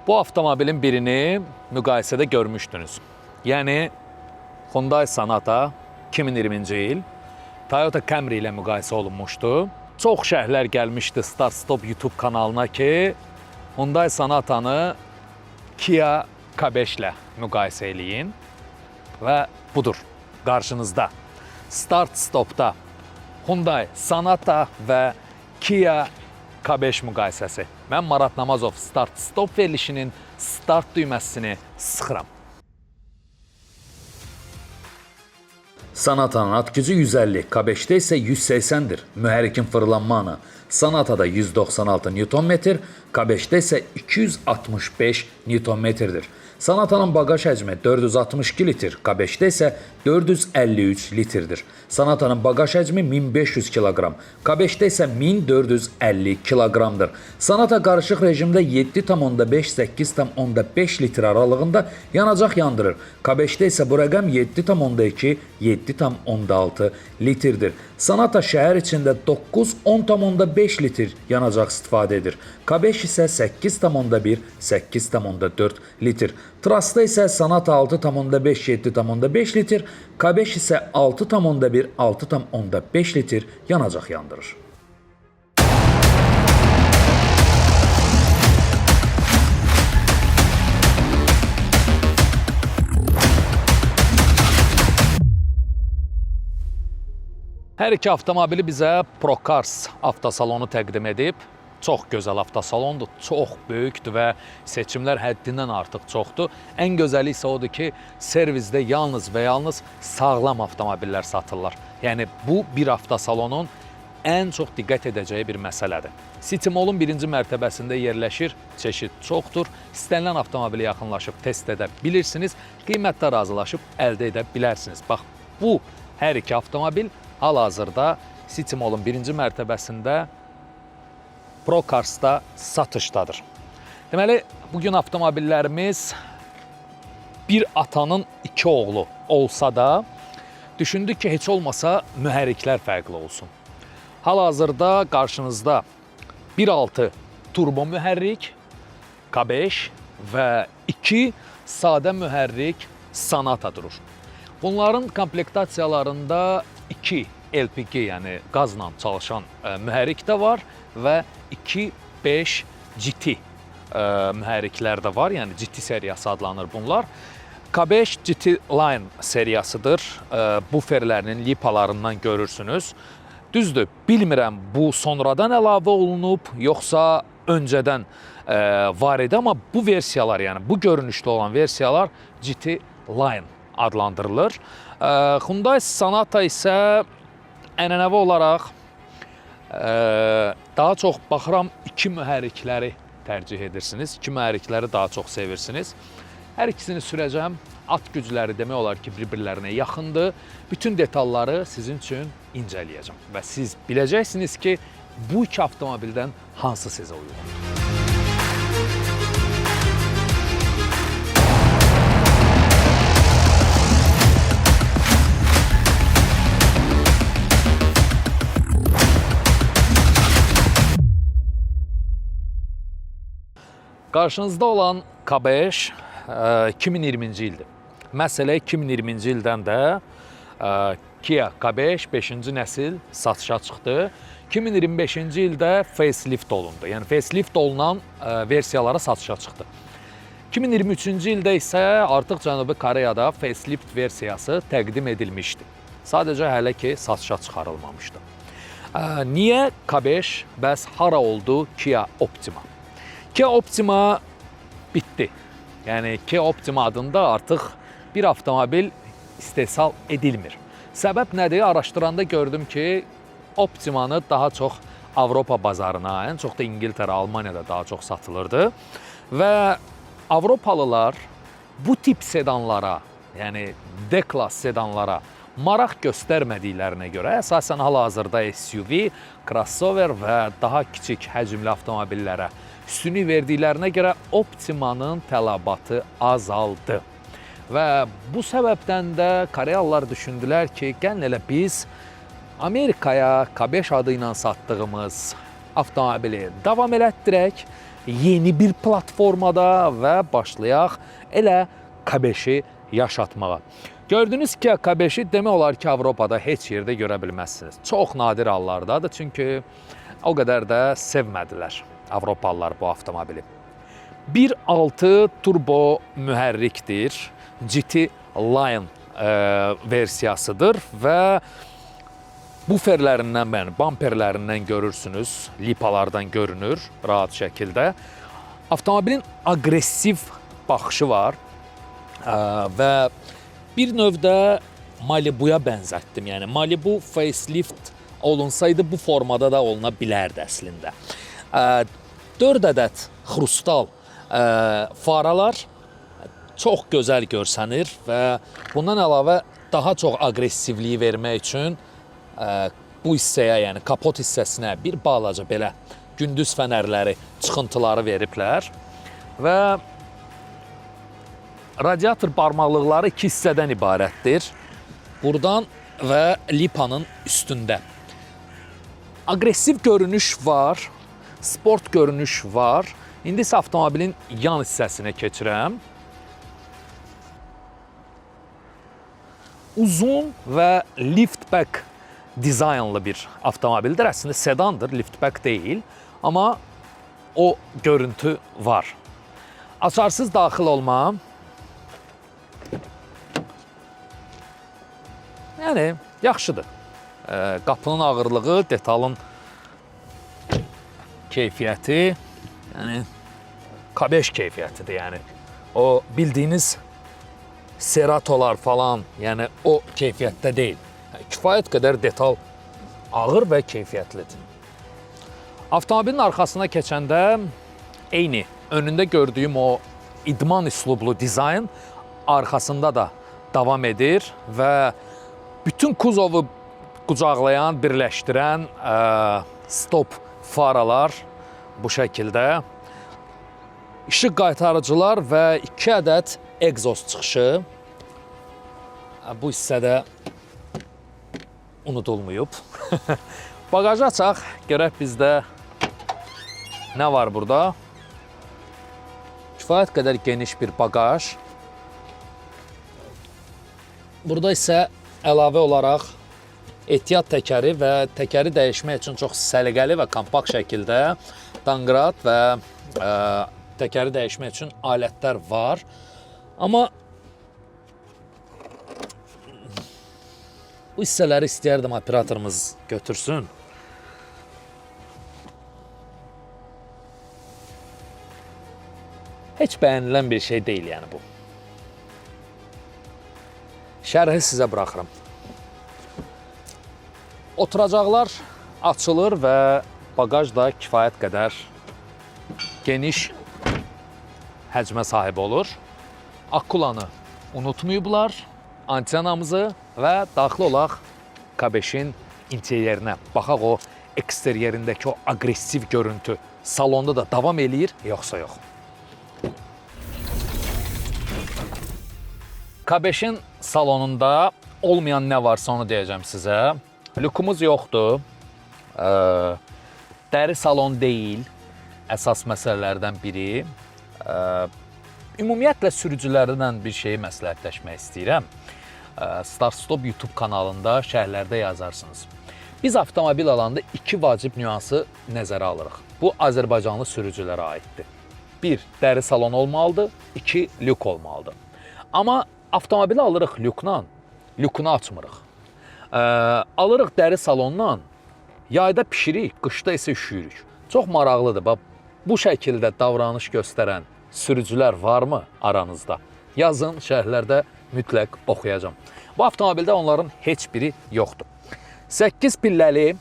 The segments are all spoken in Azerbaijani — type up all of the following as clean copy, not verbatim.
Bu avtomobilin birini müqayisədə görmüşdünüz. Yəni Hyundai Sonata 2020-ci il Toyota Camry ilə müqayisə olunmuşdu. Çox şərhlər gəlmişdi Start Stop YouTube kanalına ki, Hyundai Sonatanı Kia K5 ilə müqayisə eləyin və budur qarşınızda. Start Stop'da Hyundai Sonata və Kia K5 müqayisəsi. Mən Marat Namazov Start Stop verilişinin start düyməsini sıxıram. Sonatanın at gücü 150, K5'də isə 180'dir. Mühərrikin fırlanma anı Sonatada 196 Nm, K5'də isə 265 Nm-dir. Sonatanın bagaj həcmi 462 litr, K5'də isə 453 litrdir. Sonatanın bagaj həcmi 1500 kg, K5'də isə 1450 kg-dır. Sonata qarışıq rejimdə 7,5-8,5 litr aralığında yanacaq yandırır. K5'də isə bu rəqəm 7,2-7,6 litrdir. Sonata şəhər içində 9-10,5 litr yanacaq istifadə edir. K5 isə 8,1-8,4 litr. Trasda isə Sonata 6,5-7,5 litr, K5 isə 6,1-6,5 litr yanacaq yandırır. Hər iki avtomobili bizə Procars avtosalonu təqdim edib. Çox gözəl avtosalondur, çox böyükdür və seçimlər həddindən artıq çoxdur. Ən gözəli isə odur ki, servisdə yalnız və yalnız sağlam avtomobillər satırlar. Yəni bu bir avtosalonun ən çox diqqət edəcəyi bir məsələdir. City Mall-un birinci mərtəbəsində yerləşir, çeşid çoxdur. İstənilən avtomobili yaxınlaşıb test edə bilirsiniz, qiymətdə razılaşıb əldə edə bilərsiniz. Bax, bu hər iki avtomobil hal-hazırda City Mall-un birinci mərtəbəsində Procars'da satışdadır. Deməli, bugün avtomobillərimiz bir atanın iki oğlu olsa da, düşündük ki, heç olmasa mühərriklər fərqli olsun. Hal-hazırda qarşınızda 1.6 turbo mühərrik K5 və 2 sadə mühərrik Sonata durur. Bunların komplektasiyalarında 2 LPG, yəni qazla çalışan mühərrik də var və 2.5 GT mühərriklər də var, yəni GT seriyası adlanır bunlar. K5 GT Line seriyasıdır, buferlərinin lipalarından görürsünüz. Düzdür, bilmirəm bu sonradan əlavə olunub, yoxsa öncədən var idi, amma bu versiyalar, yəni bu görünüşdə olan versiyalar GT Line adlandırılır. Hyundai Sonata isə ənənəvi olaraq daha çox baxıram 2 mühərrikləri tərcih edirsiniz. 2 mühərrikləri daha çox sevirsiniz. Hər ikisini sürəcəm. At gücləri demək olar ki, bir-birlərinə yaxındır. Bütün detalları sizin üçün incələyəcəm. Və siz biləcəksiniz ki, bu iki avtomobildən hansı sizə uyğundur. Qarşınızda olan K5 2020-ci ildir. Məsələ 2020-ci ildən də Kia K5 5-ci nəsil satışa çıxdı. 2025-ci ildə facelift olundu. Yəni facelift olunan versiyalara satışa çıxdı. 2023-cü ildə isə artıq Cənubi Koreyada facelift versiyası təqdim edilmişdi. Sadəcə hələ ki satışa çıxarılmamışdı. Niyə K5 bəs hara oldu Kia Optima? Kia Optima bitdi. Yəni Kia Optima adında artıq bir avtomobil istehsal edilmir. Səbəb nədir? Araşdıranda gördüm ki, Optimanı daha çox Avropa bazarına, ən çox da İngiltərə, Almaniyada daha çox satılırdı. Və Avropalılar bu tip sedanlara, yəni D-Class sedanlara maraq göstərmədiklərinə görə əsasən hal-hazırda SUV, crossover və daha kiçik həcmli avtomobillərə üstünlük verdiklərinə görə Optimanın tələbatı azaldı. Və bu səbəbdən də Koreyalılar düşündülər ki, gəlin elə biz Amerikaya K5 adı ilə satdığımız avtomobili davam elətdirək yeni bir platformada və başlayaq elə K5-i yaşatmağa. Gördünüz ki, K5-i demək olar ki, Avropada heç yerdə görə bilməzsiniz. Çox nadir hallardadır, çünki o qədər də sevmədilər Avropalılar bu avtomobili. 1.6 turbo mühərrikdir, GT Line versiyasıdır və buferlərindən, bamperlərindən görürsünüz, lipalardan görünür rahat şəkildə. Avtomobilin aqressiv baxışı var və bir növdə Malibu'ya bənzətdim. Yəni Malibu facelift olunsaydı bu formada da oluna bilərdi əslində. 4 ədəd xrustal faralar çox gözəl görsənir və bundan əlavə daha çox aqressivliyi vermək üçün bu hissəyə, yəni kapot hissəsinə bir balaca belə gündüz fənərləri, çıxıntıları veriblər və radiator barmaqlıqları 2 hissədən ibarətdir. Buradan və lipanın üstündə. Aqressiv görünüş var, sport görünüş var. İndi isə avtomobilin yan hissəsinə keçirəm. Uzun və liftback dizaynlı bir avtomobildir. Əslində sedandır, liftback deyil. Amma o görüntü var. Açarsız daxil olmam. Yəni, yaxşıdır. Qapının ağırlığı, detalın keyfiyyəti, yəni K5 keyfiyyətidir. Yəni, o bildiyiniz Seratolar falan, yəni o keyfiyyətdə deyil. Kifayət qədər detal ağır və keyfiyyətlidir. Avtomobilin arxasına keçəndə eyni önündə gördüyüm o idman üslublu dizayn arxasında da davam edir və bütün kuzovu qucaqlayan, birləşdirən stop faralar bu şəkildə. İşıq qaytarıcılar və 2 ədəd egzoz çıxışı. Bu hissədə unudulmayıb. Bagajı açaq, görək bizdə nə var burada. Kifayət qədər geniş bir bagaj. Burada isə əlavə olaraq ehtiyat təkəri və təkəri dəyişmək üçün çox səliqəli və kompakt şəkildə danqrat və təkəri dəyişmək üçün alətlər var. Amma bu hissələri istəyərdim operatorumuz götürsün. Heç bəyənilən bir şey deyil yəni bu. Şərhi sizə buraxıram. Oturacaqlar açılır və bagaj da kifayət qədər geniş həcmə sahib olur. Akulanı unutmayıblar, antenamızı və daxil olaq K5-in interyerinə. Baxaq o eksteryerindəki o aqressiv görüntü salonda da davam eləyir, yoxsa yox. K5-in salonunda olmayan nə varsa onu deyəcəm sizə. Lükumuz yoxdur. Dəri salon deyil. Əsas məsələlərdən biri. Ümumiyyətlə sürücülərdən bir şeyi məsləhətləşmək istəyirəm. Start Stop YouTube kanalında şərhlərdə yazarsınız. Biz avtomobil alanda 2 vacib nüansı nəzərə alırıq. Bu Azərbaycanlı sürücülərə aiddir. 1. Dəri salon olmalıdır. 2. Lük olmalıdır. Amma avtomobili alırıq lükla, lükunu açmırıq. Alırıq dəri salonla, yayda pişirik, qışda isə üşüyürük. Çox maraqlıdır. Bu şəkildə davranış göstərən sürücülər varmı aranızda? Yazın, şərhlərdə mütləq oxuyacağım. Bu avtomobildə onların heç biri yoxdur. 8 pilləli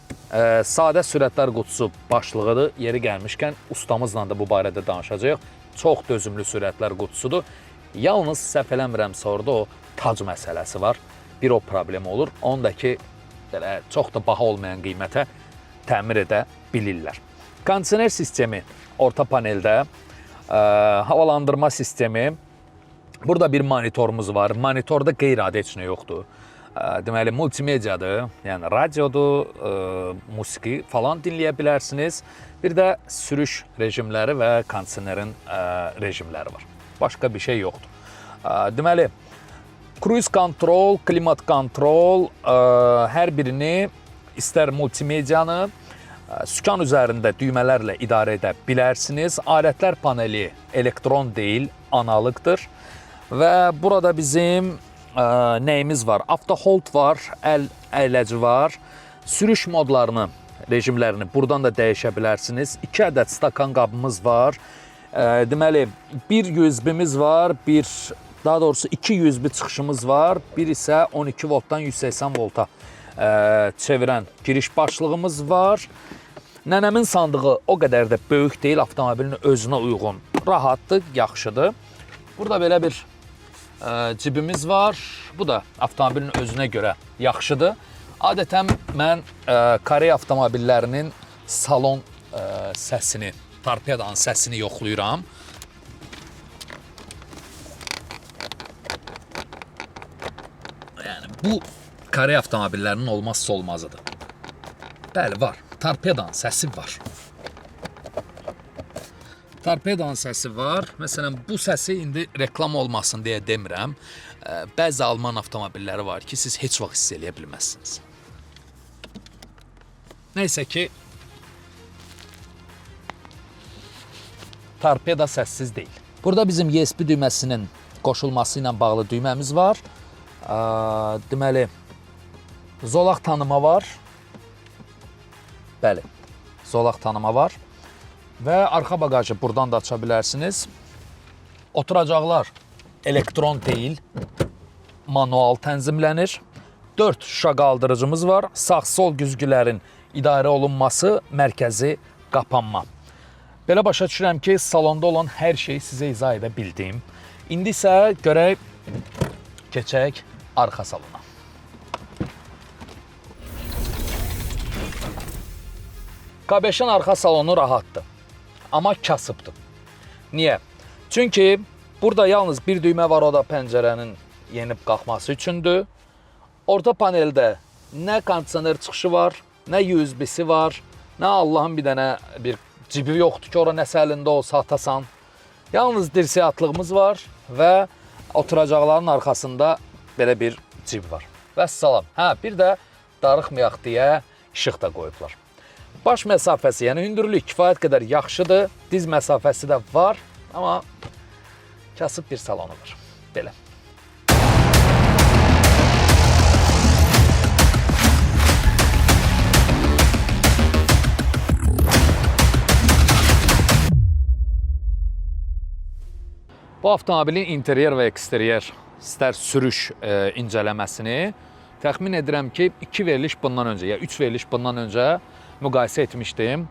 sadə sürətlər qutusu başlığıdır. Yeri gəlmişkən ustamızla da bu barədə danışacağıq. Çox dözümlü sürətlər qutusudur. Yalnız səhv eləmirəmsə orada o tac məsələsi var. Bir o problem olur. Onu da ki, çox da baha olmayan qiymətə təmir edə bilirlər. Kondisioner sistemi orta paneldə, havalandırma sistemi. Burada bir monitorumuz var. Monitorda qeyri-adi heç nə yoxdur. deməli multimediadır. Yəni radiodur, musiqi falan dinləyə bilərsiniz. Bir də sürüş rejimləri və kondisionerin rejimləri var. Başqa bir şey yoxdur. Deməli, cruise kontrol, klimat kontrol, hər birini istər multimedianı sükan üzərində düymələrlə idarə edə bilərsiniz. Alətlər paneli elektron deyil, analoqdur. Və burada bizim nəyimiz var? Auto hold var, əl əyləci var. Sürüş modlarını, rejimlərini buradan da dəyişə bilərsiniz. 2 ədəd stakan qabımız var. Deməli, bir USB-miz var, daha doğrusu 2 USB çıxışımız var. Bir isə 12 voltdan 180 volta çevirən giriş başlığımız var. Nənəmin sandığı o qədər də böyük deyil, avtomobilin özünə uyğun, rahatdır, yaxşıdır. Burada belə bir cibimiz var. Bu da avtomobilin özünə görə yaxşıdır. Adətən mən Koreya avtomobillərinin salon səsini, torpedanın səsini yoxlayıram. Yəni bu Koreya avtomobillərinin olmazsa olmazıdır. Bəli, var. Torpedanın səsi var. Torpedanın səsi var. Məsələn, bu səsi indi reklam olmasın deyə demirəm. Bəzi Alman avtomobilləri var ki, siz heç vaxt hiss eləyə bilməzsiniz. Neysə ki, torpeda səssiz deyil. Burada bizim USB düyməsinin qoşulması ilə bağlı düyməmiz var. Deməli, zolaq tanıma var. Bəli, zolaq tanıma var. Və arxa bagajı buradan da aça bilərsiniz. Oturacaqlar elektron deyil, manual tənzimlənir. 4 şüşə qaldırıcımız var. Sağ-sol güzgülərin idarə olunması, mərkəzi qapanma. Belə başa düşürəm ki, salonda olan hər şeyi sizə izah edə bildim. İndi isə görək, keçək arxa salona. K5-in arxa salonu rahatdır, amma kasıbdır. Niyə? Çünki burada yalnız bir düymə var, o da pəncərənin yenib qalxması üçündür. Orta paneldə nə kondisioner çıxışı var, nə USB-si var, nə Allahın bir dənə bir cibi yoxdur ki, ora nəsə əlində olsa atasan. Yalnız dirsiyatlığımız var və oturacaqların arxasında belə bir cib var. Vəssalam. Hə, bir də darıxmayaq deyə işıq da qoyublar. Baş məsafəsi, yəni hündürlük kifayət qədər yaxşıdır. Diz məsafəsi də var, amma kasıb bir salonu var. Belə. Bu avtomobilin interyer və eksteryer istər sürüş incələməsini təxmin edirəm ki, 2 veriliş bundan öncə, ya 3 veriliş bundan öncə müqayisə etmişdim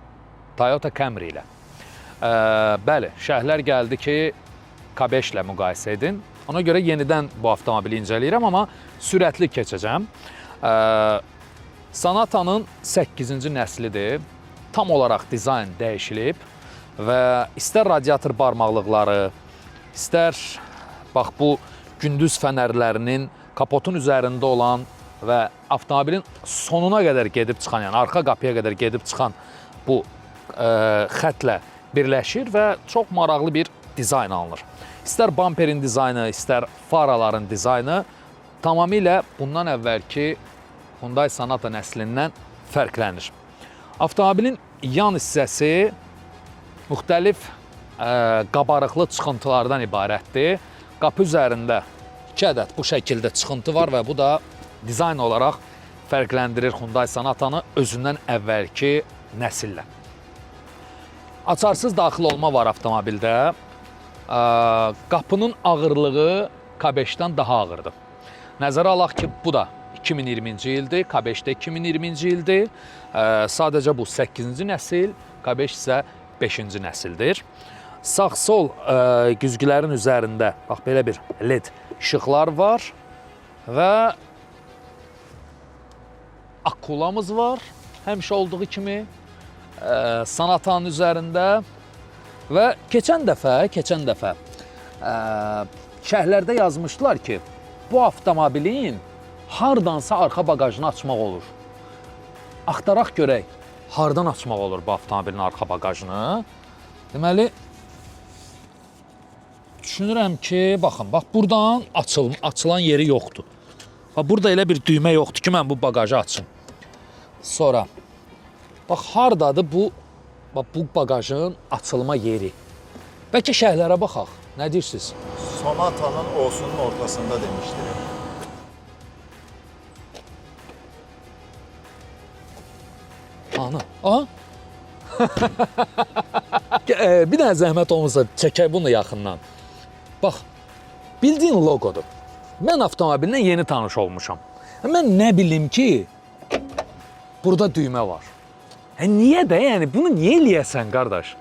Toyota Camry ilə. Bəli, şərhlər gəldi ki, K5 ilə müqayisə edin. Ona görə yenidən bu avtomobili incələyirəm, amma sürətli keçəcəm. Sonata'nın 8-ci nəslidir. Tam olaraq dizayn dəyişilib və istər radiator barmaqlıqları, istər bax bu gündüz fənərlərinin kapotun üzərində olan və avtomobilin sonuna qədər gedib çıxan, yəni arxa qapıya qədər gedib çıxan bu xətlə birləşir və çox maraqlı bir dizayn alınır. İstər bamperin dizaynı, istər faraların dizaynı tamamilə bundan əvvəlki Hyundai Sonata nəslindən fərqlənir. Avtomobilin yan hissəsi müxtəlif qabarıqlı çıxıntılardan ibarətdir. Qapı üzərində 2 ədəd bu şəkildə çıxıntı var və bu da dizayn olaraq fərqləndirir Hyundai Sonatanı özündən əvvəlki nəsillə. Açarsız daxil olma var avtomobildə. Qapının ağırlığı K5-dən daha ağırdır. Nəzərə alaq ki, bu da 2020-ci ildir, K5-də 2020-ci ildir. Sadəcə bu 8-ci nəsil, K5 isə 5-ci nəsildir. Sağ-sol güzgülərin üzərində bax belə bir LED işıqlar var və akulamız var, həmişə olduğu kimi Sonata'nın üzərində və keçən dəfə şərhlərdə yazmışdılar ki, bu avtomobilin hardansa arxa baqajını açmaq olur. Axtaraq görək, hardan açmaq olur bu avtomobilin arxa baqajını. Deməli, düşünürəm ki, baxın, bax buradan açılan yeri yoxdur. Bax, burada elə bir düymə yoxdur ki, mən bu baqajı açım. Sonra, bax, hardadır bu baqajın açılma yeri? Bəlkə şəhərlərə baxaq, nə deyirsiniz? Sonatanın O'sunun ortasında demişdir. Ana, aha. Bir dənə zəhmət olmasa çəkək bunu yaxından. Bax, bildiyin loqodur. Mən avtomobillə yeni tanış olmuşam. Mən nə bilim ki, burada düymə var. Niyə də, yəni bunu niyə eləyəsən, qardaş?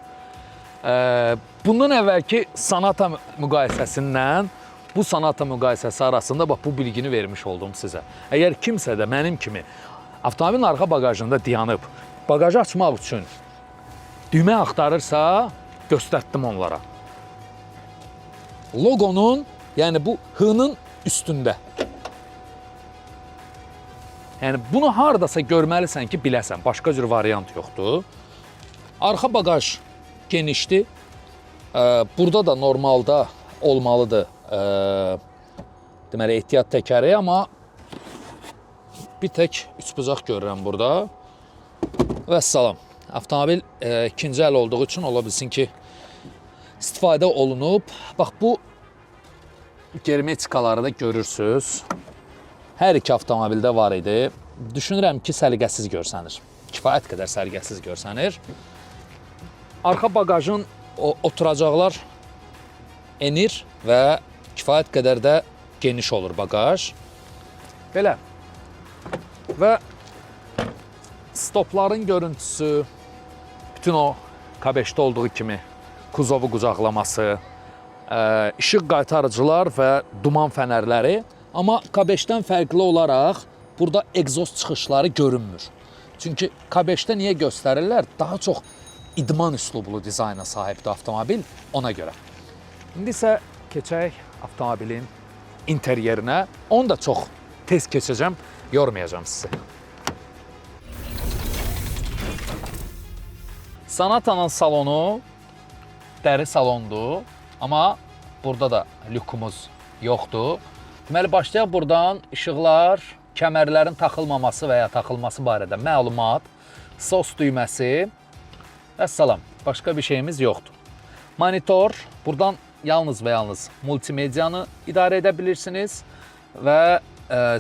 Bundan əvvəlki Sonata müqayisəsindən bu Sonata müqayisəsi arasında bax bu bilgini vermiş oldum sizə. Əgər kimsə də mənim kimi avtomobilin arxa baqajında dayanıb, baqajı açmaq üçün düymə axtarırsa, göstərdim onlara. Logonun, yəni bu H-nın üstündə. Yəni bunu hardasa görməlisən ki, biləsən. Başqa cür variant yoxdur. Arxa baqaj genişdir. Burada da normalda olmalıdır. Deməli, ehtiyat təkəri, amma bir tək üçbucaq görürəm burada. Vəssalam. Avtomobil ikinci əl olduğu üçün ola bilsin ki, istifadə olunub. Bax, bu germetikaları da görürsünüz. Hər iki avtomobildə var idi. Düşünürəm ki, səliqəsiz görsənir. Kifayət qədər səliqəsiz görsənir. Arxa baqajın oturacaqlar enir və kifayət qədər də geniş olur baqaj. Belə. Və stopların görüntüsü, bütün o K5-də olduğu kimi kuzovu qucaqlaması, işıq qaytarıcılar və duman fənərləri. Amma K5-dən fərqli olaraq burada egzoz çıxışları görünmür. Çünki K5-də niyə göstərirlər? Daha çox idman üslublu dizayna sahibdir avtomobil, ona görə. İndi isə keçək avtomobilin interyerinə. Onu da çox tez keçəcəm, yormayacağım sizi. Sonatanın salonu dəri salondur, amma burada da lükumuz yoxdur. Deməli, başlayaq buradan işıqlar, kəmərlərin taxılmaması və ya taxılması barədə məlumat, sos düyməsi və salam. Başqa bir şeyimiz yoxdur. Monitor, buradan yalnız və yalnız multimediyanı idarə edə bilirsiniz və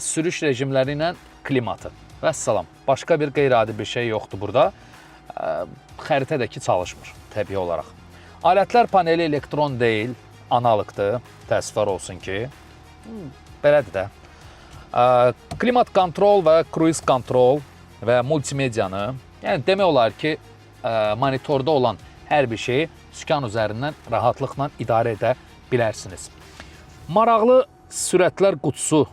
sürüş rejimləri ilə klimatı və salam. Başqa bir qeyri-adi bir şey yoxdur burada. Xəritədəki çalışmır, təbii olaraq. Alətlər paneli elektron deyil, analıqdır, təəssüflər olsun ki. Belədir də. Klimat kontrol və cruise kontrol və multimediyanı, yəni demək olar ki, monitorda olan hər bir şeyi sükan üzərindən rahatlıqla idarə edə bilərsiniz. Maraqlı sürətlər qutusu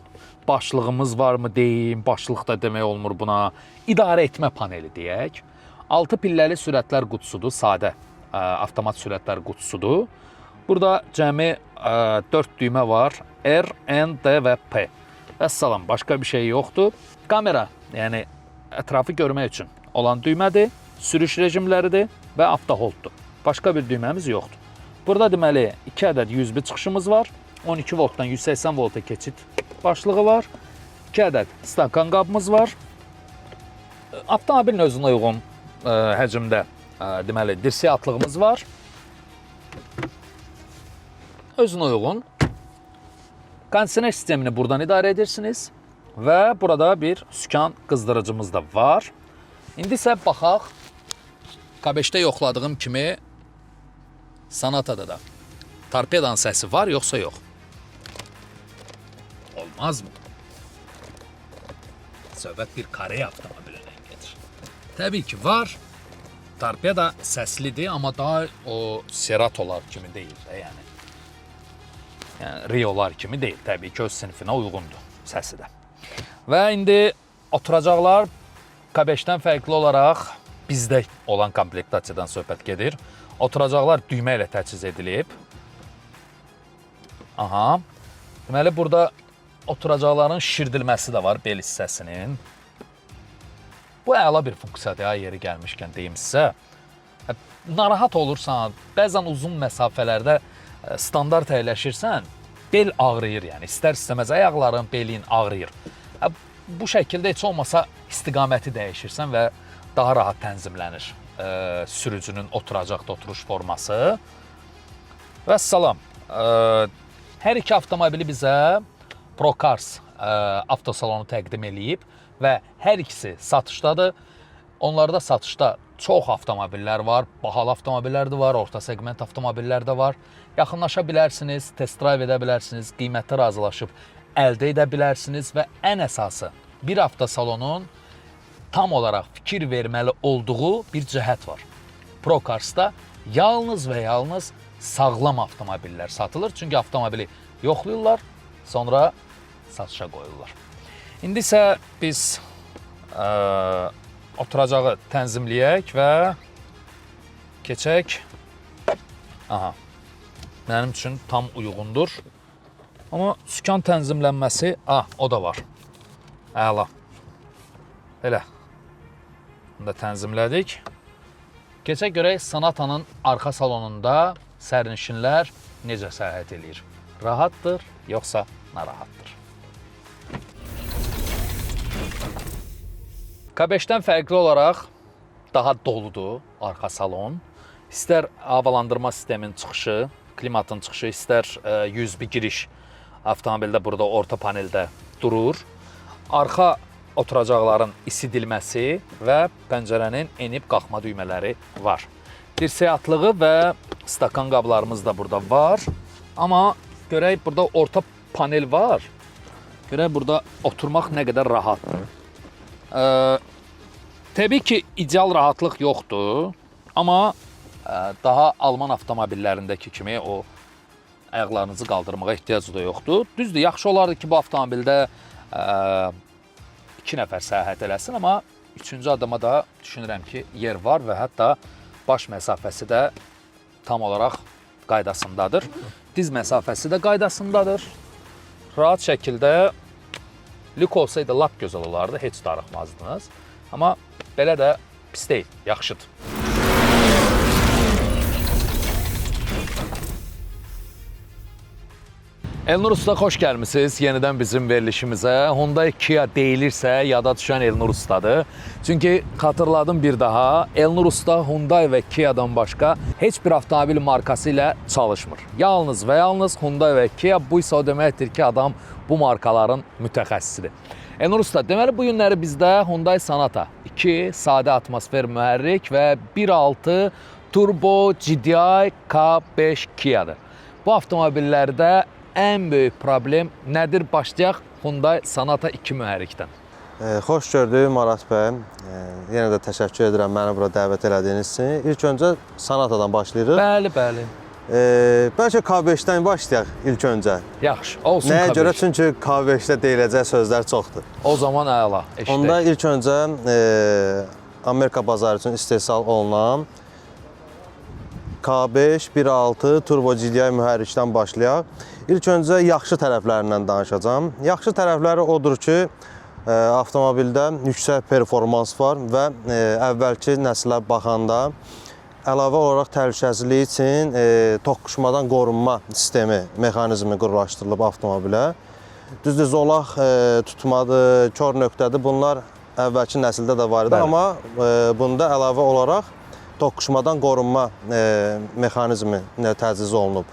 başlığımız varmı deyim, başlıq da demək olmur buna. İdarə etmə paneli deyək. 6 pilləli sürətlər qutusudur, sadə avtomat sürətlər qutusudur. Burada cəmi 4 düymə var. R, N, D və P. Vəssalam, başqa bir şey yoxdur. Kamera, yəni ətrafı görmək üçün olan düymədir, sürüş rejimləridir və avtoholddur. Başqa bir düyməmiz yoxdur. Burada deməli 2 ədəd USB çıxışımız var. 12 voltdan 180 volta keçid başlığı var. 2 ədəd stakan qabımız var. Avtomobilin özünə uyğun həcmdə deməli dirsək atlığımız var. Özünə uyğun. Kondisioner sistemini buradan idarə edirsiniz və burada bir sükan qızdırıcımız da var. İndi isə baxaq, K5-də yoxladığım kimi Sonatada da torpedanın səsi var, yoxsa yox? Olmaz mı? Söhbət bir Koreya avtomobilindən gedir. Təbii ki, var. Torpeda səslidir, amma daha o Ceratolar kimi deyil də, yəni Riolar kimi deyil. Təbii ki, öz sinifinə uyğundur səsi də. Və indi oturacaqlar K5-dən fərqli olaraq bizdə olan komplektasiyadan söhbət gedir. Oturacaqlar düymə ilə təchiz edilib. Aha. Deməli, burada oturacaqların şişirdilməsi də var bel hissəsinin. Bu əla bir funksiyadır ya, yeri gəlmişkən deyim sizə. Narahat olursan, bəzən uzun məsafələrdə standart əyləşirsən, bel ağrıyır yəni. İstər-istəməz ayaqların, belin ağrıyır. Bu şəkildə heç olmasa istiqaməti dəyişirsən və daha rahat tənzimlənir sürücünün oturacaqda oturuş forması. Və salam. Hər iki avtomobili bizə Procars avtosalonu təqdim eləyib və hər ikisi satışdadır. Onlarda satışda çox avtomobillər var, bahalı avtomobillər də var, orta segment avtomobillər də var. Yaxınlaşa bilərsiniz, test drive edə bilərsiniz, qiymətə razılaşıb əldə edə bilərsiniz və ən əsası bir avtosalonun tam olaraq fikir verməli olduğu bir cəhət var. Procarsda yalnız və yalnız sağlam avtomobillər satılır. Çünki avtomobili yoxlayırlar, sonra satışa qoyurlar. İndi isə biz oturacağı tənzimləyək və keçək. Aha, mənim üçün tam uyğundur. Amma sükan tənzimlənməsi, o da var. Əla. Elə. Bunu da tənzimlədik. Keçək görək Sonata'nın arxa salonunda sərnişinlər necə səyahət edir? Rahatdır, yoxsa narahatdır? K5-dən fərqli olaraq daha doludur arxa salon. İstər havalandırma sisteminin çıxışı, klimatın çıxışı, istər USB giriş avtomobildə burada orta paneldə durur. Arxa oturacaqların isidilməsi və pəncərənin enib qalxma düymələri var. Dirsəyatlığı və stakan qablarımız da burada var. Amma görək burada orta panel var. Görək burada oturmaq nə qədər rahatdır. Təbii ki, ideal rahatlıq yoxdur. Amma daha Alman avtomobillərindəki kimi o ayaqlarınızı qaldırmağa ehtiyac da yoxdur. Düzdür, yaxşı olardı ki, bu avtomobildə 2 nəfər səyahət eləsin, amma 3-cü adama da düşünürəm ki, yer var və hətta baş məsafəsi də tam olaraq qaydasındadır. Diz məsafəsi də qaydasındadır. Rahat şəkildə lük olsaydı lap gözəl olardı, heç darıxmazdınız. Amma belə də pis deyil, yaxşıdır. Elnur Usta, xoş gəlmisiniz yenidən bizim verilişimizə. Hyundai Kia deyilirsə, yada düşən Elnur Ustadır. Çünki xatırladım bir daha, Elnur Usta Hyundai və Kia'dan başqa heç bir avtomobil markası ilə çalışmır. Yalnız və yalnız Hyundai və Kia, bu isə o deməkdir ki, adam bu markaların mütəxəssisidir. Elnur Usta, deməli bu günləri bizdə Hyundai Sonata 2 sadə atmosfer mühərrik və 1.6 turbo GDI K5 Kia'dır. Bu avtomobillərdə ən böyük problem nədir? Başlayaq Hyundai Sonata 2 mühərrikdən. Xoş gördük Marat bəy. Yenə də təşəkkür edirəm məni bura dəvət elədiyiniz üçün. İlk öncə Sonatadan başlayırıq. Bəli, bəli. Bəlkə K5-dən başlayaq ilk öncə. Yaxşı, olsun K5. Nəyə görə? Çünki K5-də deyiləcək sözlər çoxdur. O zaman əla, eşitək. Onda ilk öncə Amerika bazarı üçün istehsal olunan K5 1.6 turbo GDI mühərrikdən başlayaq. İlk öncə yaxşı tərəflərindən danışacağam. Yaxşı tərəfləri odur ki, avtomobildə yüksək performans var və əvvəlki nəslə baxanda əlavə olaraq təhlükəsizlik üçün toqquşmadan qorunma sistemi, mexanizmi quruluşdurulub avtomobilə. Düzdür, zolaq tutmadır, kör nöqtədir. Bunlar əvvəlki nəsildə də var idi, amma bunda əlavə olaraq toqquşmadan qorunma mexanizmi təcrid olunub.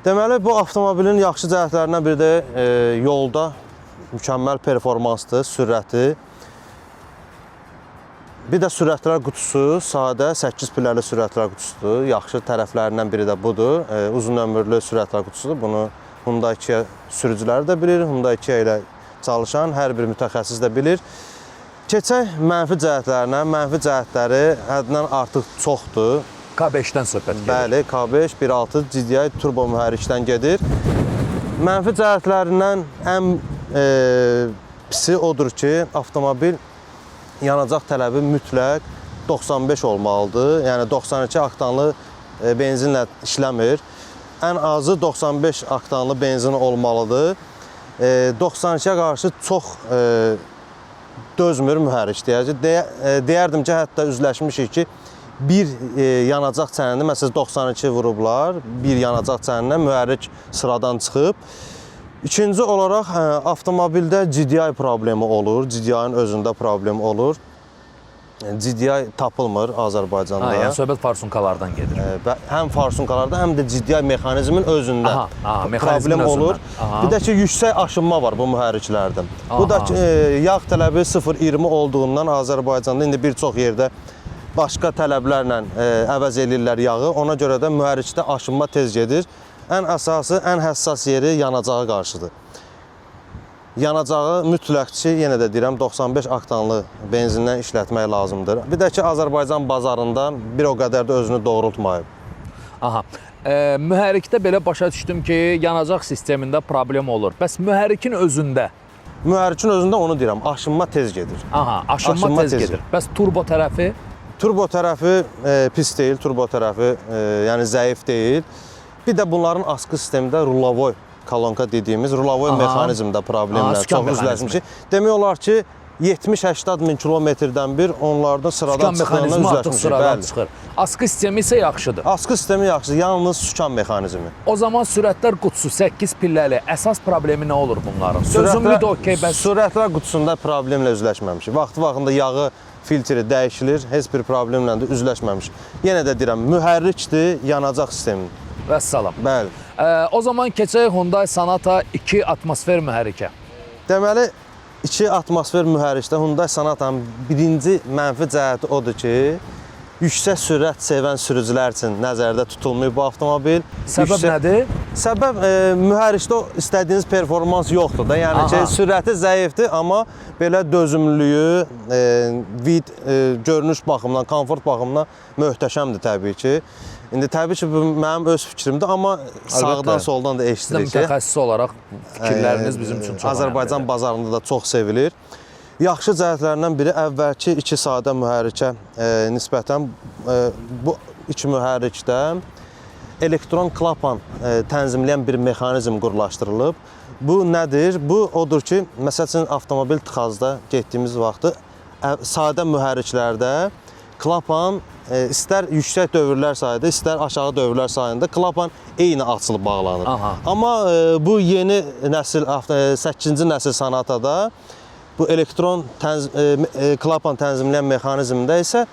Deməli, bu avtomobilin yaxşı cəhətlərindən biri də yolda mükəmməl performansdır, sürəti. Bir də sürətlər qutusu sadə 8 pilləli sürətlər qutusudur. Yaxşı tərəflərindən biri də budur. Uzun ömürlü sürətlər qutusudur. Bunu Hyundai Kia sürücüləri də bilir, Hyundai Kia ilə çalışan hər bir mütəxəssis də bilir. Keçək mənfi cəhətlərinə. Mənfi cəhətləri həddindən artıq çoxdur. K5-dən söhbət gedir. Bəli, K5 1.6 GDI turbo mühərrikdən gedir. Mənfi cəhətlərindən ən pisi odur ki, avtomobil yanacaq tələbi mütləq 95 olmalıdır. Yəni 92 oktanlı benzinlə işləmir. Ən azı 95 oktanlı benzin olmalıdır. 92-yə qarşı çox dözmür mühərrik deyəcək. Deyərdim ki, hətta üzləşmişik ki, bir yanacaq çənini, məsələn 92 vurublar, bir yanacaq çəninə mühərrik sıradan çıxıb. İkinci olaraq avtomobildə GDI problemi olur, GDI-ın özündə problem olur. GDI tapılmır Azərbaycanda. Yəni söhbət farsunkalardan gedir. Həm farsunkalarda, həm də GDI mexanizmin özündə mexanizmin problem olur. özündən. Bir də ki, yüksək aşınma var bu mühərriklərdə. Bu da yağ tələbi 0,20 olduğundan Azərbaycanda indi bir çox yerdə başqa tələblərlə əvəz edirlər yağı. Ona görə də mühərrikdə aşınma tez gedir. Ən əsası, ən həssas yeri yanacağa qarşıdır. Yanacağı mütləq ki, yenə də deyirəm, 95 oktanlı benzindən işlətmək lazımdır. Bir də ki, Azərbaycan bazarında bir o qədər də özünü doğrultmayıb. Aha. Mühərrikdə belə başa düşdüm ki, yanacaq sistemində problem olur. Bəs mühərrikin özündə? Mühərrikin özündə onu deyirəm, aşınma tez gedir. Aha, aşınma tez gedir. Bəs turbo tərəfi? Turbo tərəfi pis deyil, turbo tərəfi yəni zəif deyil. Bir də bunların askı sistemində rulavoy kolonka dediyimiz rulavoy mexanizmdə problemlə çox üzləşmişik. Demək olar ki, 70-80 min kilometrdən bir onlardan sıradan çıxdığından üzləşmişik. Askı sistemi isə yaxşıdır. Askı sistemi yaxşıdır, yalnız sükan mexanizmi. O zaman sürətlər qutusu 8 pilləli əsas problemi nə olur bunların? Sözümlü də okey, bəs sürətlər qutusunda problemlə üzləşməmişik. Vaxtı-vaxtında yağı filtri dəyişilir, heç bir problemlə də üzləşməmişik. Yenə də deyirəm, mühərrikdir, yanacaq sistemi. Vəssalam. Bəli. O zaman keçək Hyundai Sonata 2 atmosfer mühərrikə. Deməli, 2 atmosfer mühərrikdə Hyundai Sonatanın birinci mənfi cəhəti odur ki, yüksək sürət sevən sürücülər üçün nəzərdə tutulmuyor bu avtomobil. Səbəb nədir? Səbəb mühərrikdə istədiyiniz performans yoxdur da. Yəni ki, sürəti zəifdir, amma belə dözümlülüyü, vid, görünüş baxımından, komfort baxımından möhtəşəmdir təbii ki. İndi təbii ki, bu mənim öz fikrimdir, amma sağdan soldan da eşidirik ki, mütəxəssis olaraq fikirləriniz bizim üçün çox Azərbaycan bazarında da çox sevilir. Yaxşı cəhətlərindən biri əvvəlki 2 sadə mühərrikə nisbətən bu 2 mühərrikdə elektron klapan tənzimləyən bir mexanizm qurlaşdırılıb. Bu nədir? Bu odur ki, məsəl üçün avtomobil tıxazda getdiyimiz vaxtı sadə mühərriklərdə klapan istər yüksək dövrlər sayında, istər aşağı dövrlər sayında klapan eyni açılıb bağlanır. Amma bu yeni nəsil 8-ci nəsil Sonatada bu elektron klapan tənzimləyən mexanizmdə isə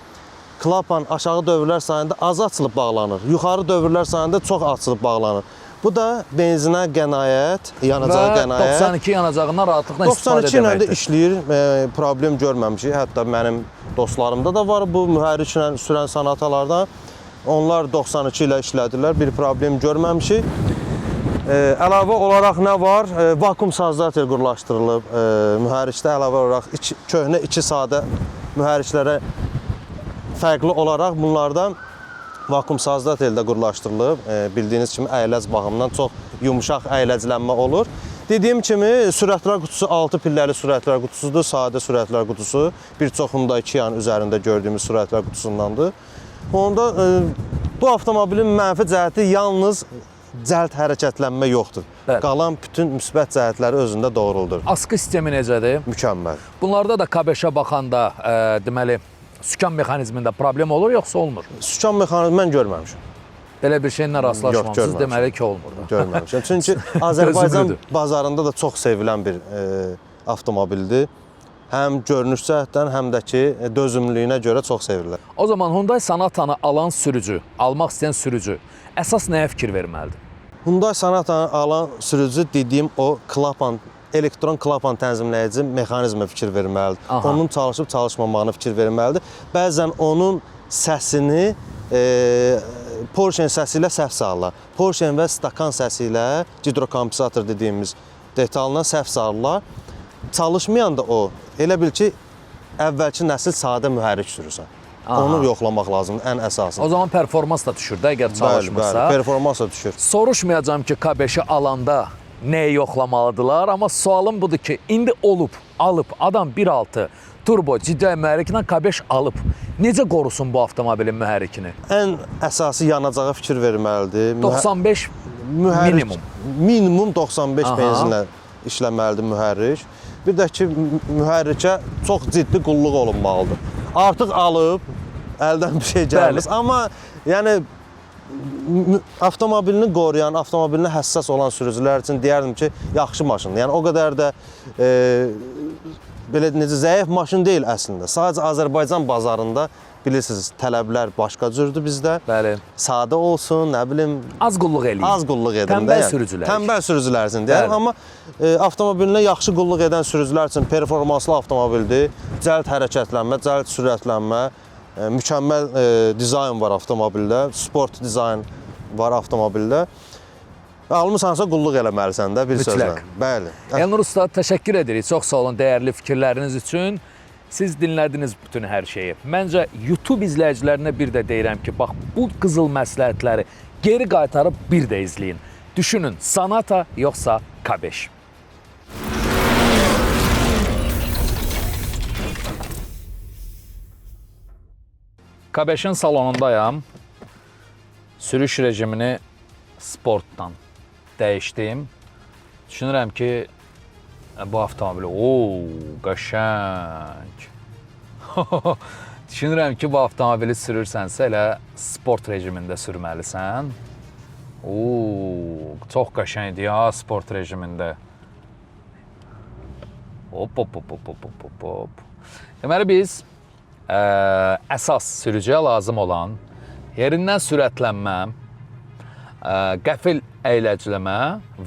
klapan aşağı dövrlər sayında az açılıb bağlanır. Yuxarı dövrlər sayında çox açılıb bağlanır. Bu da benzinə qənaət, yanacağa qənaət. 92 yanacağından rahatlıqla istifadə 92 ilə də deməkdir. işləyir, problem görməmişik. Hətta mənim dostlarımda da var bu mühərriklə sürən Sonatalardan. Onlar 92 ilə işlədirlər, bir problem görməmişik. Əlavə olaraq nə var? Vakum sazdatel qurlaşdırılıb. Mühərrikdə əlavə olaraq köhnə 2 sadə mühərriklərə fərqli olaraq bunlardan vakum sazdatel də qurlaşdırılıb. Bildiyiniz kimi əyləc baxımından çox yumşaq əyləclənmə olur. Dediyim kimi sürətlər qutusu 6 pilləli sürətlər qutusudur, sadə sürətlər qutusu. Bir çox Hyundai Kia'nın üzərində gördüyümüz sürətlər qutusundandır. Onda bu avtomobilin mənfi cəhəti yalnız cəld hərəkətlənmə yoxdur. Qalan bütün müsbət cəhətləri özündə doğruldur. Askı sistemi necədir? Mükəmməl. Bunlarda da K5-ə baxanda deməli sükan mexanizmində problem olur, yoxsa olmur? Sükan mexanizmi mən görməmişəm. Belə bir şeylə rastlaşmamısınız, görməmişəm. deməli ki, olmur da. Görməmişəm. Çünki Azərbaycan bazarında da çox sevilən bir avtomobildir. Həm görünüş cəhətdən, həm də ki, dözümlülüyünə görə çox sevirlər. O zaman Hyundai Sonatanı alan sürücü, almaq istəyən sürücü əsas nəyə fikir verməlidir? Hyundai Sonatanı alan sürücü dediyim o klapan, elektron klapan tənzimləyici mexanizmə fikir verməlidir. Onun çalışıb çalışmamağına fikir verməlidir. Bəzən onun səsini Porsche səsi ilə səhv salırlar. Porsche və stakan səsi ilə gidrokompensator dediyimiz detalına səhv salırlar. Çalışmayanda o, elə bil ki, əvvəlki nəsil sadə mühərrik sürürsən. Onu yoxlamaq lazımdır, ən əsası. O zaman performans da düşür də, əgər çalışmırsa. Bəli, performans da düşür. Soruşmayacağım ki, K5-i alanda nəyi yoxlamalıdırlar, amma sualım budur ki, indi alıb, adam 1.6 turbo GDI mühərriklə K5 alıb, necə qorusun bu avtomobilin mühərrikini? Ən əsası yanacağa fikir verməlidir. 95 minimum. Minimum 95 benzinlə işləməlidir mühərrik. Bir də ki, mühərrikə çox ciddi qulluq olunmalıdır. Artıq alıb, əldən bir şey gəlmir. Amma yəni avtomobilini qoruyan, avtomobilinə həssas olan sürücülər üçün deyərdim ki, yaxşı maşındır. Yəni o qədər də belə necə zəif maşın deyil əslində. Sadəcə Azərbaycan bazarında bilirsiniz, tələblər başqa cürdür bizdə. Bəli. Sadə olsun, nə bilim, Az qulluq eləyin. az qulluq edin. Tənbəl sürücülər. Tənbəl sürücülər üçün deyirəm, amma avtomobilinə yaxşı qulluq edən sürücülər üçün performanslı avtomobildir. Cəld hərəkətlənmə, cəld sürətlənmə, mükəmməl dizayn var avtomobildə, sport dizayn var avtomobildə. Almısansa qulluq eləməlisən də bir sözlə. Bəli. Elnur usta, təşəkkür edirik. Çox sağ olun dəyərli fikirləriniz üçün. Siz dinlədiniz bütün hər şeyi. Məncə YouTube izləyicilərinə bir də deyirəm ki, bax bu qızıl məsləhətləri geri qaytarıb bir də izləyin. Düşünün, Sonata yoxsa K5. K5-in salonundayam. Sürüş rejimini sportdan dəyişdim. Düşünürəm ki, bu avtomobili, qəşəng. Düşünürəm ki, bu avtomobili sürürsənsə elə sport rejimində sürməlisən. Çox qəşəngdir ya sport rejimində. Hop. Deməli biz əsas sürücüyə lazım olan yerindən sürətlənmə, qəfil əyləciləmə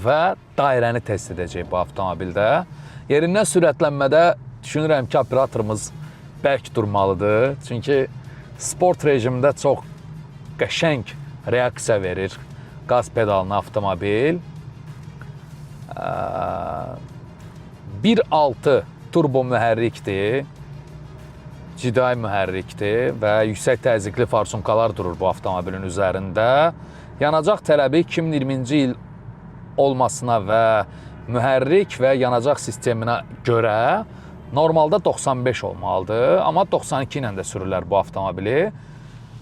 və dairəni test edəcək bu avtomobildə. Yerindən sürətlənmədə düşünürəm ki, operatorumuz bərk durmalıdır. Çünki sport rejimində çox qəşəng reaksiya verir qaz pedalına avtomobil. 1.6 turbo mühərrikdir. GDI mühərrikdir və yüksək təzyiqli farsunkalar durur bu avtomobilin üzərində. Yanacaq tələbi 2020-ci il olmasına və mühərrik və yanacaq sisteminə görə normalda 95 olmalıdır. Amma 92 ilə də sürürlər bu avtomobili.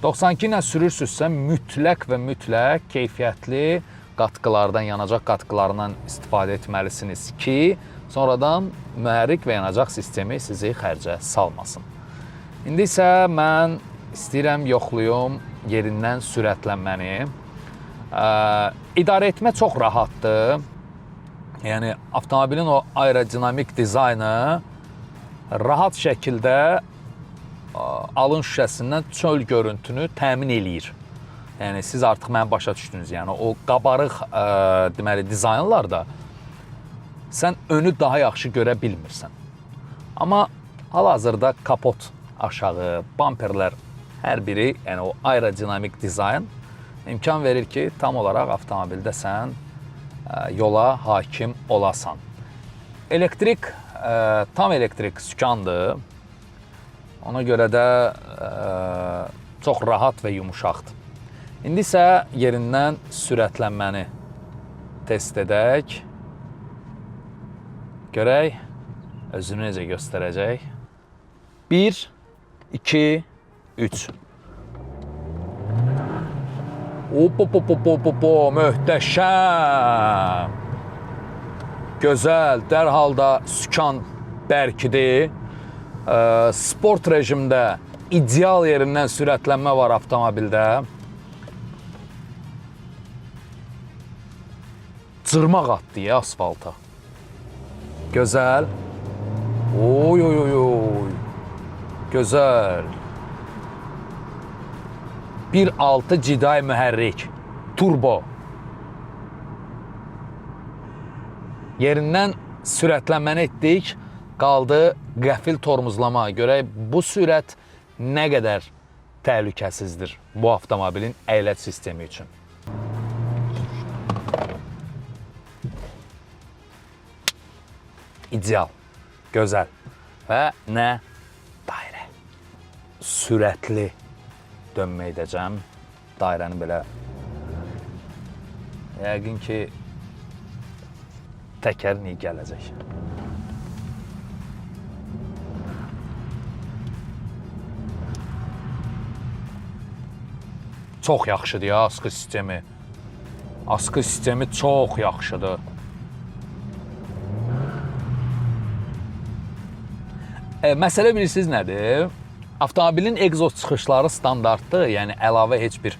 92 ilə sürürsünüzsə mütləq və mütləq keyfiyyətli qatqılardan, yanacaq qatqılarından istifadə etməlisiniz ki, sonradan mühərrik və yanacaq sistemi sizi xərcə salmasın. İndi isə mən istəyirəm yoxluyum yerindən sürətlənməni. İdarə etmə çox rahatdır. Yəni, avtomobilin o aerodinamik dizaynı rahat şəkildə alın şüşəsindən çöl görüntünü təmin eləyir. Yəni, siz artıq mənə başa düşdünüz. Yəni, o qabarıq deməli, dizaynlarda sən önü daha yaxşı görə bilmirsən. Amma hal-hazırda kapot aşağı, bamperlər hər biri, yəni o aerodinamik dizayn imkan verir ki, tam olaraq avtomobildə sən yola hakim olasan. Elektrik, tam elektrik sükandır. Ona görə də çox rahat və yumuşaqdır. İndi isə yerindən sürətlənməni test edək. Görək, özünü necə göstərəcək. 1, 2, 3. Möhtəşəm. Gözəl, dərhal da sükan bərkidir. Sport rejimdə ideal yerindən sürətlənmə var avtomobildə. Cırmaq atdı ya asfalta. Gözəl. Oy. Gözəl. 1.6 GDI mühərrik. Turbo. Yerindən sürətlənməni etdik. Qaldı qəfil tormozlama. Görək bu sürət nə qədər təhlükəsizdir bu avtomobilin əyləc sistemi üçün. İdeal. Gözəl. Və nə? Dairə. Sürətli dönmə edəcəm. Dairəni belə yəqin ki təkər niyə gələcək. Çox yaxşıdır ya askı sistemi. Askı sistemi çox yaxşıdır. Məsələ bilirsiniz nədir? Avtomobilin egzoz çıxışları standartdır, yəni əlavə heç bir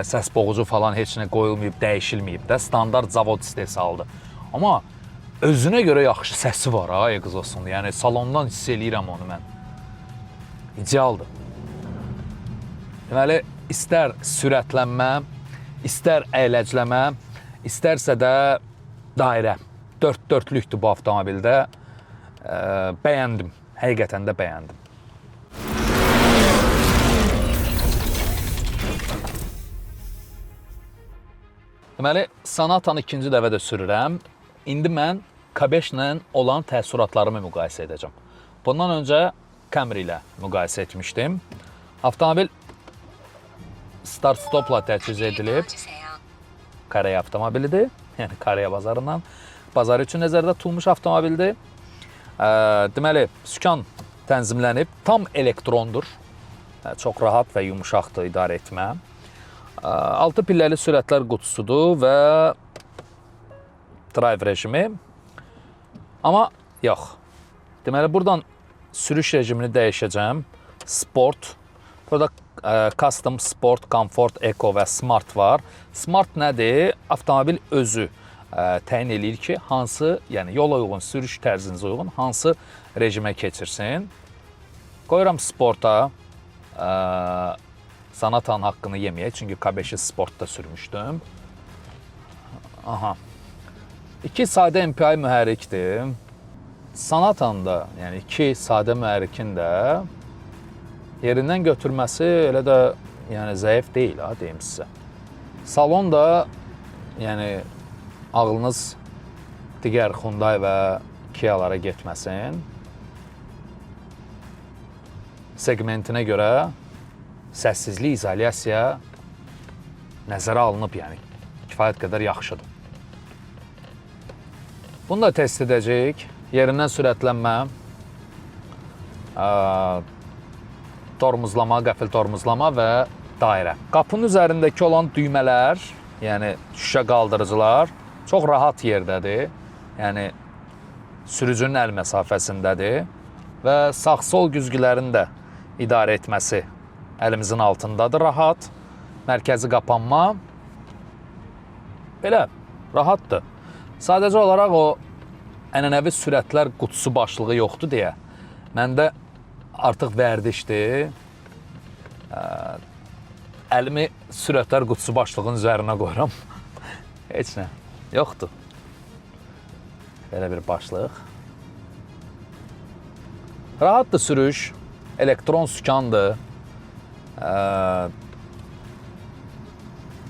səs boğucu falan heç nə qoyulmayıb, dəyişilməyib də, standart zavod istehsalıdır. Amma özünə görə yaxşı səsi var ha egzozun, yəni salondan hiss eləyirəm onu mən. İdealdır. Deməli, istər sürətlənmə, istər əyləcləmə, istərsə də dairə. Dörtlükdür bu avtomobildə. Bəyəndim, həqiqətən də bəyəndim. Deməli, Sonatanı ikinci dəfə də sürürəm. İndi mən K5 ilə olan təəssüratlarımı müqayisə edəcəm. Bundan öncə Camry ilə müqayisə etmişdim. Avtomobil start-stopla təchiz edilib. Koreya avtomobilidir. Yəni Koreya bazarından. Bazar üçün nəzərdə tutulmuş avtomobildir. Deməli, sükan tənzimlənib. Tam elektrondur. Çox rahat və yumuşaqdır idarə etmə. 6 pilləli sürətlər qutusudur və drive rejimi. Amma yox. Deməli, buradan sürüş rejimini dəyişəcəm. Sport. Burada custom, sport, comfort, eco və smart var. Smart nədir? Avtomobil özü təyin eləyir ki, hansı, yəni yola uyğun, sürüş tərzinizə uyğun hansı rejimə keçirsin. Qoyuram sporta. Sonatanın haqqını yeməyək, çünki K5-i sportda sürmüşdüm. Aha. 2 sadə MPI mühərrikdir. Sonatanın da, yəni 2 sadə mühərrikin də yerindən götürməsi elə də yəni zəif deyil ha, deyim sizə. Salon da, yəni ağlınız digər Hyundai və Kia'lara getməsin. Segmentinə görə səssizlik, izolyasiya nəzərə alınıb, yəni kifayət qədər yaxşıdır. Bunu da test edəcəyik. Yerindən sürətlənmə, tormuzlama, qəfil tormuzlama və dairə. Qapının üzərindəki olan düymələr, yəni şüşə qaldırıcılar çox rahat yerdədir. Yəni sürücünün əl məsafəsindədir və sağ-sol güzgülərini də idarə etməsi əlimizin altındadır, rahat. Mərkəzi qapanma belə rahatdır. Sadəcə olaraq o ənənəvi sürətlər qutusu başlığı yoxdur deyə məndə artıq vərdişdir. Əlimi sürətlər qutusu başlığının üzərinə qoyuram. Heç nə yoxdur. Belə bir başlıq. Rahatdır sürüş, elektron sükandır.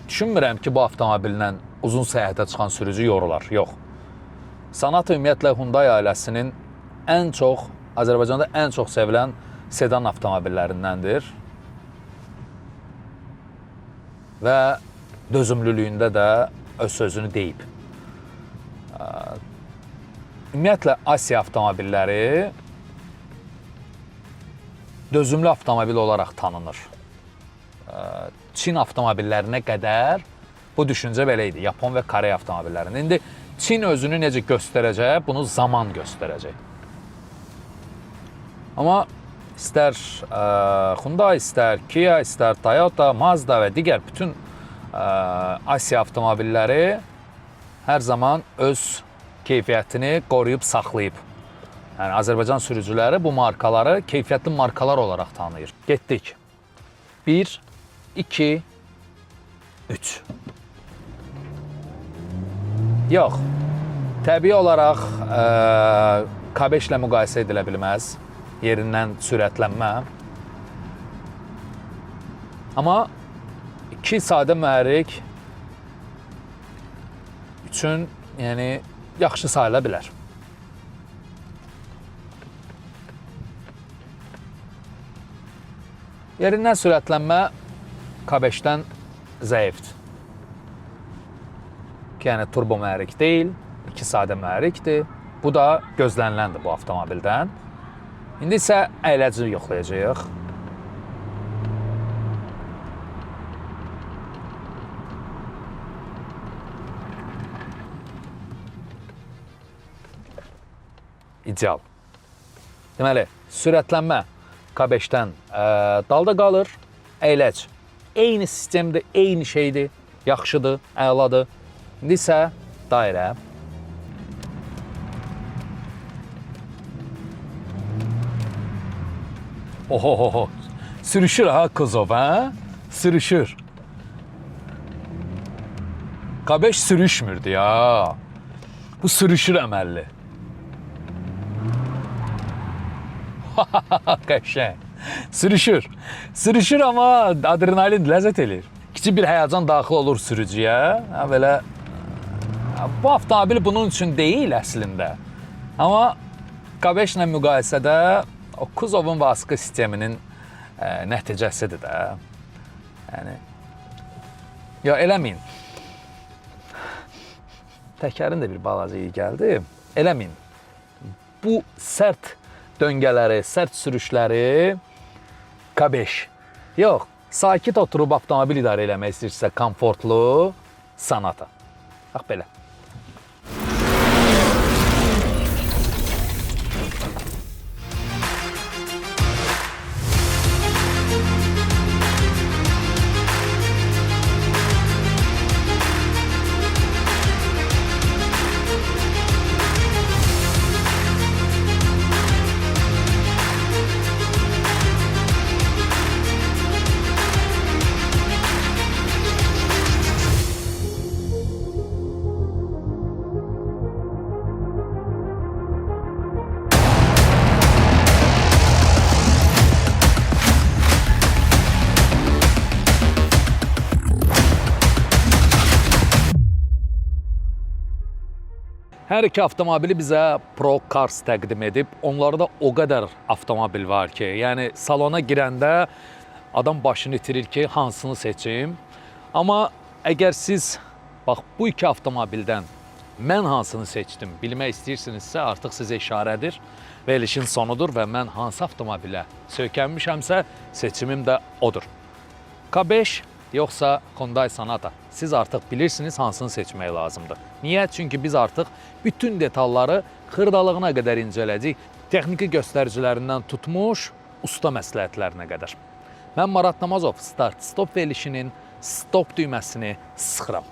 Düşünmürəm ki, bu avtomobillə uzun səyahətə çıxan sürücü yorular. Yox. Sonata ümumiyyətlə Hyundai ailəsinin ən çox, Azərbaycanda ən çox sevilən sedan avtomobillərindəndir. Və dözümlülüyündə də öz sözünü deyib. Ümumiyyətlə Asiya avtomobilləri dözümlü avtomobil olaraq tanınır. Çin avtomobillərinə qədər bu düşüncə belə idi. Yapon və Koreya avtomobillərində. İndi Çin özünü necə göstərəcək, bunu zaman göstərəcək. Amma istər Hyundai, istər Kia, istər Toyota, Mazda və digər bütün Asiya avtomobilləri hər zaman öz keyfiyyətini qoruyub saxlayıb. Yəni Azərbaycan sürücüləri bu markaları keyfiyyətli markalar olaraq tanıyır. Getdik. 1, 2, 3. Yox. Təbii olaraq K5 ilə müqayisə edilə bilməz. Yerindən sürətlənmə. Amma 2 sadə mühərrik üçün yəni yaxşı sayıla bilər. Yerindən sürətlənmə K5-dən zəifdir. Yəni turbo mühərrik deyil, 2 sadə mühərrikdir. Bu da gözləniləndir bu avtomobildən. İndi isə əyləci yoxlayacağıq. İdeal. Deməli, sürətlənmə K5-dən dalda qalır, əyləc. Eyni sistemdir, eyni şeydir, yaxşıdır, əladır. İndi isə dairə. Ohohoho, sürüşür ha Kuzov, ha? Sürüşür. K5 sürüşmürdü ya. Bu sürüşür əməlli. Qəşəng. Sürüşür. Sürüşür amma adrenalin ləzzət eləyir. Kiçik bir həyəcan daxil olur sürücüyə. Belə bu avtomobil bunun üçün deyil əslində. Amma K5 ilə müqayisədə o kuzovun vasitə sisteminin nəticəsidir də. Yəni ya eləməyin. Təkərin də bir balaca iyi gəldi. Eləməyin. Bu sərt döngələri, sərt sürüşləri K5. Yox, sakit oturub avtomobil idarə eləmək istəyirsə komfortlu Sonata. Bax belə. Hər iki avtomobili bizə Pro Cars təqdim edib. Onlarda o qədər avtomobil var ki, yəni salona girəndə adam başını itirir ki, hansını seçim. Amma əgər siz bax bu iki avtomobildən mən hansını seçdim bilmək istəyirsinizsə, artıq sizə işarədir. Verilişin sonudur və mən hansı avtomobilə söykənmişəmsə, seçimim də odur. K5 yoxsa Hyundai Sonata. Siz artıq bilirsiniz hansını seçmək lazımdır. Niyə? Çünki biz artıq bütün detalları xırdalığına qədər incələdik. Texniki göstəricilərindən tutmuş, usta məsləhətlərinə qədər. Mən Marat Namazov start-stop verilişinin stop düyməsini sıxıram.